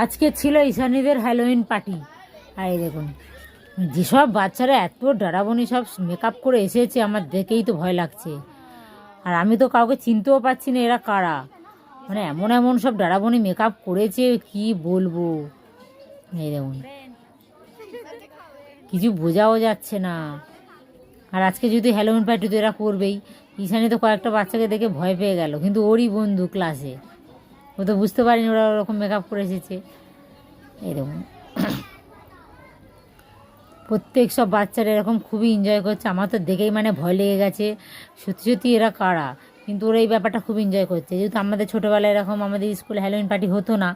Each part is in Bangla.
আজকে ছিল ঈশানীদের হ্যালোইন পার্টি। আর এই দেখুন যেসব বাচ্চারা এত ডরাবনি সব মেকআপ করে এসেছে, আমার দেখেই তো ভয় লাগছে। আর আমি তো কাউকে চিনতেও পারছি না এরা কারা, মানে এমন এমন সব ডরাবনি মেকআপ করেছে কি বলবো। এই দেখুন কিছু বোঝাও যাচ্ছে না। আর আজকে যদি হ্যালোইন পার্টি তো এরা করবেই। ঈশানী তো কয়েকটা বাচ্চাকে দেখে ভয় পেয়ে গেল, কিন্তু ওরই বন্ধু ক্লাসে, ও তো বুঝতে পারিনি ওরা ওরকম মেকআপ করে এসেছে। এই দেখুন প্রত্যেক সব বাচ্চারা এরকম খুবই এনজয় করছে। আমার তো দেখেই মানে ভয় লেগে গেছে, সত্যি সত্যি এরা কারা। কিন্তু ওরা এই ব্যাপারটা খুব এনজয় করছে, যেহেতু আমাদের ছোটোবেলায় এরকম আমাদের স্কুলে হ্যালোইন পার্টি হতো না,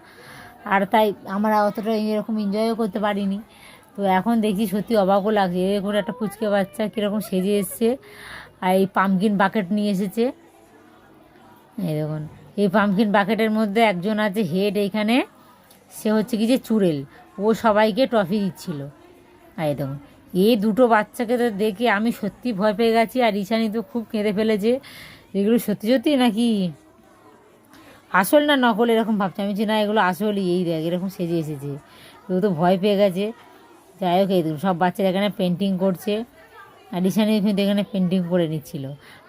আর তাই আমরা অতটা এরকম এনজয়ও করতে পারিনি। তো এখন দেখি সত্যি অবাকও লাগছে, এরকম একটা পুচকে বাচ্চা কীরকম সেজে এসছে। আর এই পামকিন বাকেট নিয়ে এসেছে। এই দেখুন এই পামকিন বাকেটের মধ্যে একজন আছে হেড এইখানে, সে হচ্ছে কি যে চুড়েল, ও সবাইকে ট্রফি দিচ্ছিল। আর এই দেখুন এই দুটো বাচ্চাকে তো দেখে আমি সত্যি ভয় পেয়ে গেছি। আর ঈশানী তো খুব কেঁদে ফেলেছে, এগুলো সত্যি সত্যি নাকি আসল না নকল এরকম ভাবছি। আমি যে না এগুলো আসলই, এই দেখ এরকম সেজে এসেছে। ও তো ভয় পেয়ে গেছে। যাই হোক এই দেখুন সব বাচ্চারা এখানে পেন্টিং করছে, আর ঈশানী কিন্তু এখানে পেন্টিং করে নিচ্ছিল।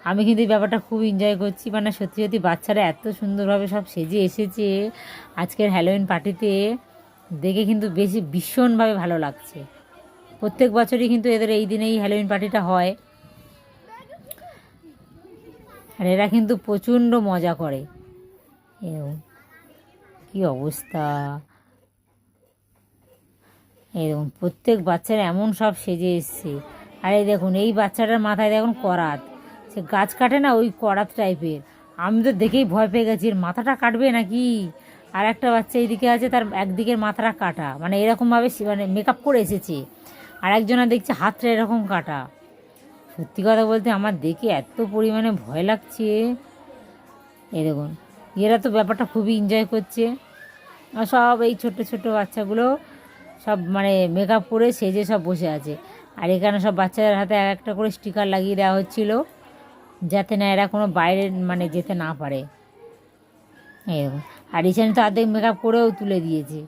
আমি কিন্তু এই ব্যাপারটা খুব এনজয় করছি, মানে সত্যি সত্যি বাচ্চারা এত সুন্দরভাবে সব সেজে এসেছে আজকের হ্যালোইন পার্টিতে, দেখে কিন্তু বেশি ভীষণভাবে ভালো লাগছে। প্রত্যেক বছরই কিন্তু এদের এই দিনেই হ্যালোইন পার্টিটা হয়, আর এরা কিন্তু প্রচণ্ড মজা করে। এরকম কী অবস্থা, এই দেখুন প্রত্যেক বাচ্চারা এমন সব সেজে এসছে। আর এই দেখুন এই বাচ্চাটার মাথায় দেখুন করাত, সে গাছ কাটে না ওই করাত টাইপের। আমি তো দেখেই ভয় পেয়ে গেছি, এর মাথাটা কাটবে নাকি। আর একটা বাচ্চা এইদিকে আছে, তার একদিকের মাথাটা কাটা, মানে এরকমভাবে মানে মেকআপ করে এসেছে। আর একজনা দেখছে হাতটা এরকম কাটা। সত্যি কথা বলতে আমার দেখে এত পরিমাণে ভয় লাগছে। এই দেখুন এরা তো ব্যাপারটা খুবই এনজয় করছে। আর সব এই ছোট্ট ছোট্ট বাচ্চাগুলো সব মানে মেকআপ করে সেজে সব বসে আছে। আর এখানে সব বাচ্চাদের হাতে এক একটা করে স্টিকার লাগিয়ে দেওয়া হচ্ছিল, যাতে না এরা কোনো বাইরে মানে যেতে না পারে। এরকম আর ঈশানী তো অর্ধেক মেকআপ করেও তুলে দিয়েছে।